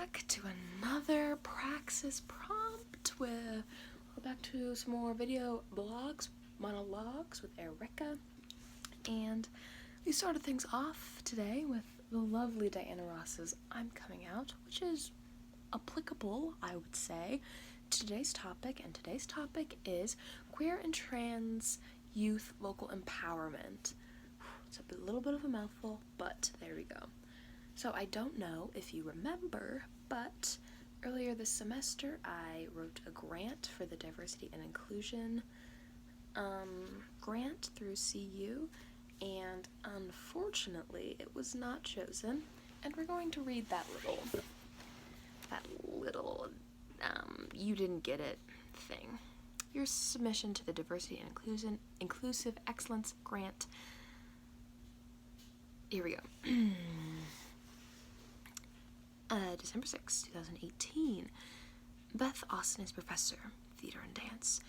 back to another Praxis prompt. We're back to some more video blogs, monologues with Airwrecka. And we started things off today with the lovely Diana Ross's I'm Coming Out, which is applicable, I would say, to today's topic. And today's topic is queer and trans youth local empowerment. It's a little bit of a mouthful, but there we go. So I don't know if you remember, but earlier this semester I wrote a grant for the Diversity and Inclusion grant through CU, and unfortunately it was not chosen, and we're going to read that little you didn't get it thing. Your submission to the Diversity and Inclusive Excellence Grant. Here we go. December 6, 2018. Beth Austinus, Professor, Theater and Dance.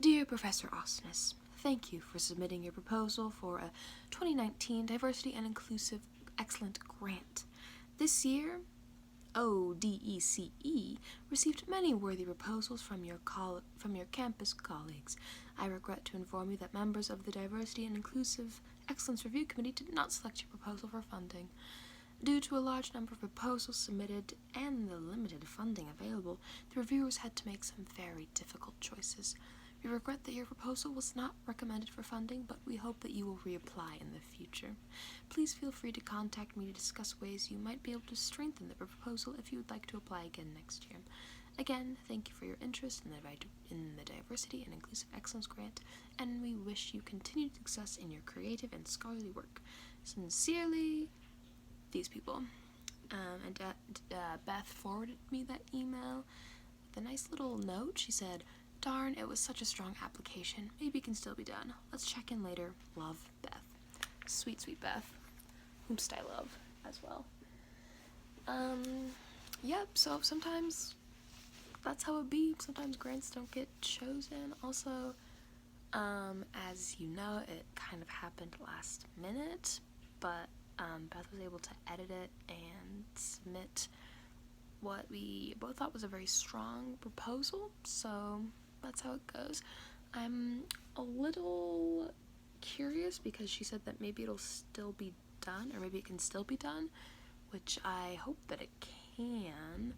Dear Professor Austinus, thank you for submitting your proposal for a 2019 Diversity and Inclusive Excellent Grant. This year, ODECE received many worthy proposals from your campus colleagues. I regret to inform you that members of the Diversity and Inclusive Excellence Review Committee did not select your proposal for funding. Due to a large number of proposals submitted and the limited funding available, the reviewers had to make some very difficult choices. We regret that your proposal was not recommended for funding, but we hope that you will reapply in the future. Please feel free to contact me to discuss ways you might be able to strengthen the proposal if you would like to apply again next year. Again, thank you for your interest in the Diversity and Inclusive Excellence Grant, and we wish you continued success in your creative and scholarly work. Sincerely, these people. And Beth forwarded me that email with a nice little note. She said, "Darn, it was such a strong application. Maybe it can still be done. Let's check in later. Love, Beth." Sweet, sweet Beth. Whomst I love as well. Yep, so sometimes that's how it be. Sometimes grants don't get chosen. Also, as you know, it kind of happened last minute, but Beth was able to edit it and submit what we both thought was a very strong proposal, so that's how it goes. I'm a little curious because she said that maybe it'll still be done, or maybe it can still be done, which I hope that it can,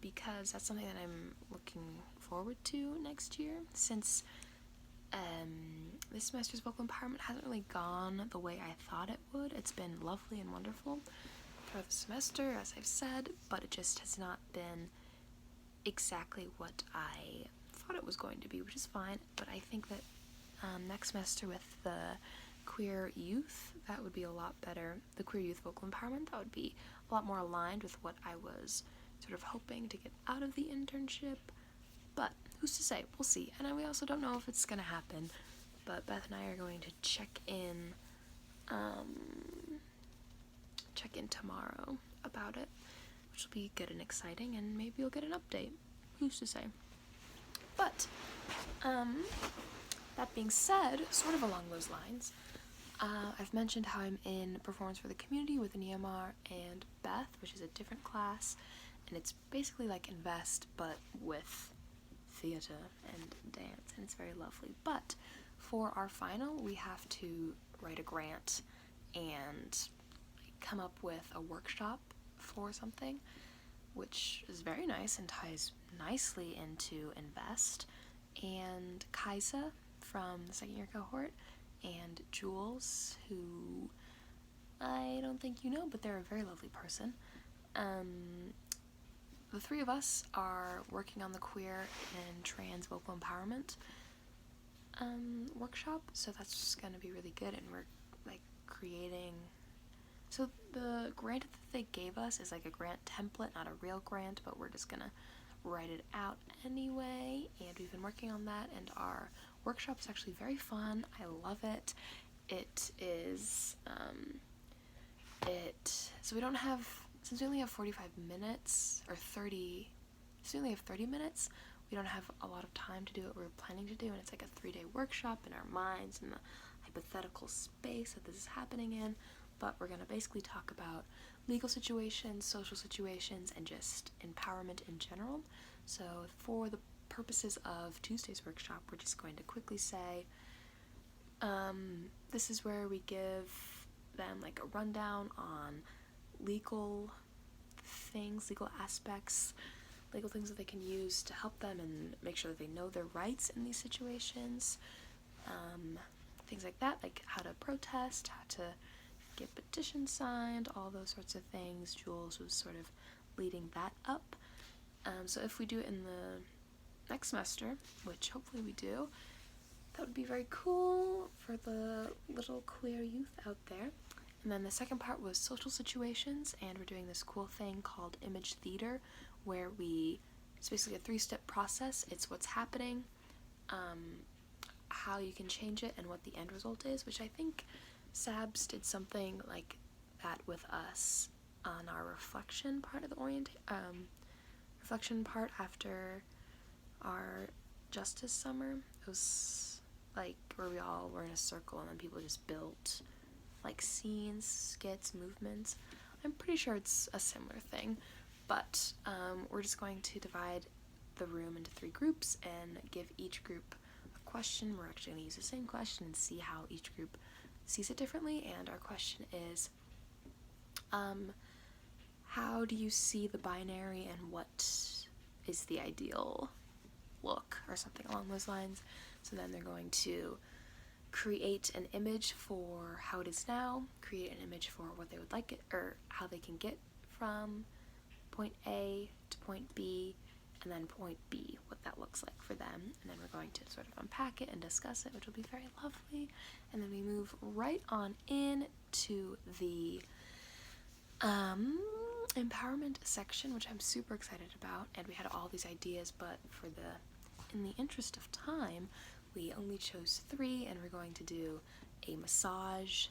because that's something that I'm looking forward to next year, since this semester's vocal empowerment hasn't really gone the way I thought it would. It's been lovely and wonderful throughout the semester, as I've said, but it just has not been exactly what I thought it was going to be, which is fine. But I think that next semester with the queer youth, that would be a lot better. The queer youth vocal empowerment, that would be a lot more aligned with what I was sort of hoping to get out of the internship. But who's to say? We'll see. And we also don't know if it's gonna happen, but Beth and I are going to check in tomorrow about it, which will be good and exciting, and maybe you'll get an update. Who's to say? But that being said, sort of along those lines, I've mentioned how I'm in Performance for the Community with an EMR and Beth, which is a different class, and it's basically like Invest, but with theater and dance, and it's very lovely. But for our final, we have to write a grant and come up with a workshop for something, which is very nice and ties nicely into Invest. And Kaisa from the second year cohort and Jules, who I don't think you know, but they're a very lovely person. The three of us are working on the queer and trans vocal empowerment workshop, so that's just gonna be really good. And we're like creating, so the grant that they gave us is like a grant template, not a real grant, but we're just gonna write it out anyway, and we've been working on that, and our workshop is actually very fun. I love it. It is so we don't have, since we only have 45 minutes, or 30, since we only have 30 minutes, we don't have a lot of time to do what we're planning to do, and it's like a 3-day workshop in our minds, in the hypothetical space that this is happening in. but we're going to basically talk about legal situations, social situations, and just empowerment in general. So for the purposes of Tuesday's workshop, we're just going to quickly say, this is where we give them like a rundown on legal things, legal aspects, legal things that they can use to help them and make sure that they know their rights in these situations. Things like that, like how to protest, how to get petitions signed, all those sorts of things. Jules was sort of leading that up. So if we do it in the next semester, which hopefully we do, that would be very cool for the little queer youth out there. And then the second part was social situations, and we're doing this cool thing called image theater, where it's basically a 3-step process. It's what's happening, how you can change it, and what the end result is, which I think Sabs did something like that with us on our reflection part of the reflection part after our justice summer. It was like where we all were in a circle and then people just built like scenes, skits, movements. I'm pretty sure it's a similar thing, but we're just going to divide the room into 3 groups and give each group a question. We're actually going to use the same question and see how each group sees it differently. And our question is, how do you see the binary and what is the ideal look, or something along those lines. So then they're going to create an image for how it is now, create an image for what they would like it, or how they can get from point A to point B, and then point B, what that looks like for them. And then we're going to sort of unpack it and discuss it, which will be very lovely. And then we move right on in to the empowerment section, which I'm super excited about. And we had all these ideas, but in the interest of time, we only chose 3, and we're going to do a massage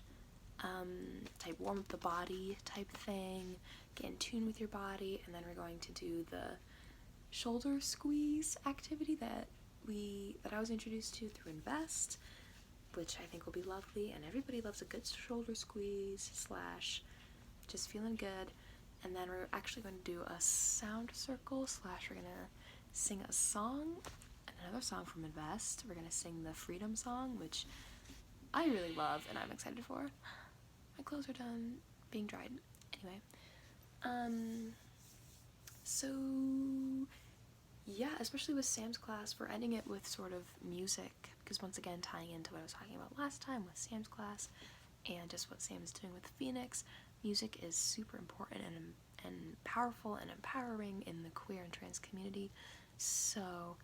type, warm up the body type thing, get in tune with your body, and then we're going to do the shoulder squeeze activity that I was introduced to through Invest, which I think will be lovely, and everybody loves a good shoulder squeeze / just feeling good. And then we're actually going to do a sound circle / we're going to sing a song, another song from Invest. We're going to sing the Freedom song, which I really love and I'm excited for. My clothes are done being dried. Anyway, so yeah, especially with Sam's class, we're ending it with sort of music, because once again, tying into what I was talking about last time with Sam's class and just what Sam is doing with Phoenix, music is super important and powerful and empowering in the queer and trans community. So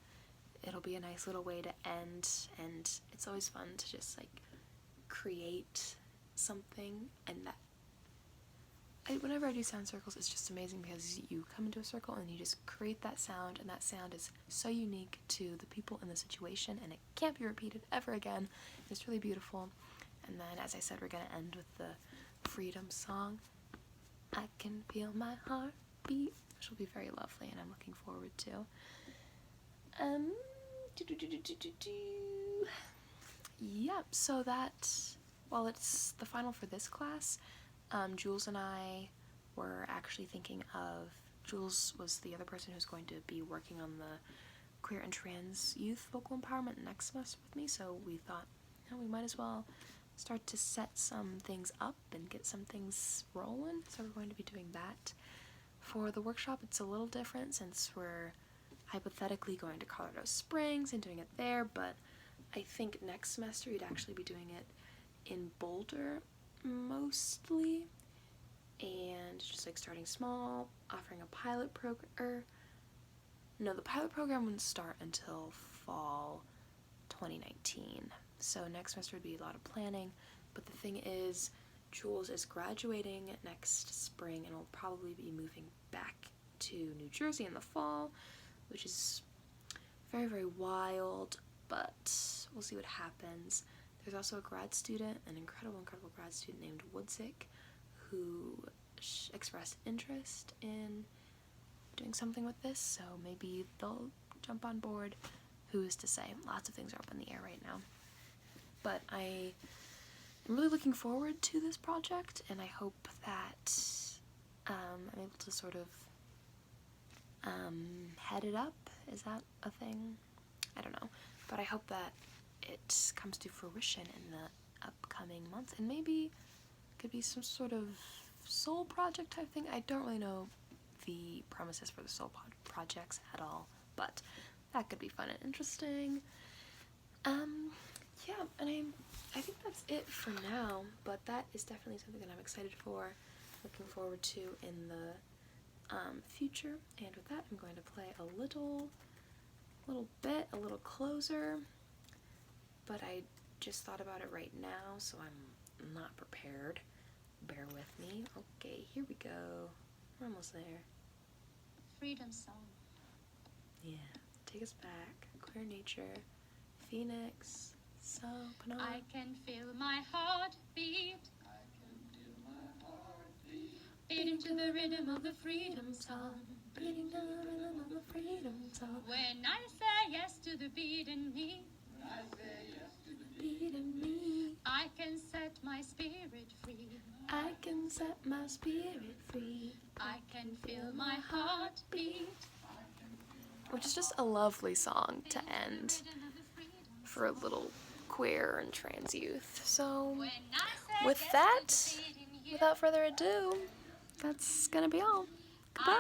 it'll be a nice little way to end, and it's always fun to just like create something. And whenever I do sound circles, it's just amazing because you come into a circle and you just create that sound, and that sound is so unique to the people in the situation, and it can't be repeated ever again. It's really beautiful. And then, as I said, we're gonna end with the Freedom song. I can feel my heart beat, which will be very lovely, and I'm looking forward to. Yep, so it's the final for this class. Jules and I were actually thinking of, Jules was the other person who's going to be working on the queer and trans youth vocal empowerment next semester with me, so we thought, we might as well start to set some things up and get some things rolling. So we're going to be doing that. For the workshop, it's a little different since we're hypothetically going to Colorado Springs and doing it there, but I think next semester we'd actually be doing it in Boulder mostly, and just like starting small, offering a pilot program. The pilot program wouldn't start until fall 2019. So next semester would be a lot of planning, but the thing is, Jules is graduating next spring and will probably be moving back to New Jersey in the fall, which is very, very wild, but we'll see what happens. There's also a grad student, an incredible, incredible grad student named Woodsick, who expressed interest in doing something with this, so maybe they'll jump on board. Who is to say? Lots of things are up in the air right now. But I I'm really looking forward to this project, and I hope that I'm able to sort of head it up. Is that a thing? I don't know. But I hope that it comes to fruition in the upcoming months, and maybe could be some sort of soul project type thing. I don't really know the premises for the soul projects at all, but that could be fun and interesting. Yeah, and I think that's it for now, but that is definitely something that I'm excited for, looking forward to in the future. And with that, I'm going to play a little bit, a little closer, but I just thought about it right now, so I'm not prepared. Bear with me. Okay, here we go. We're almost there. Freedom song. Yeah, take us back. Queer Nature, Phoenix, so Panama. I can feel my heart beat. Beating to the rhythm of the freedom song. Beating to the rhythm of the freedom song. When I say yes to the beat in me, Beat in me, I can set my spirit free. I can set my spirit free. I can feel my heart beat. Which is just a lovely song to end for a little queer and trans youth. So, When I say with yes that, to the beat in you, without further ado, that's gonna be all. Goodbye!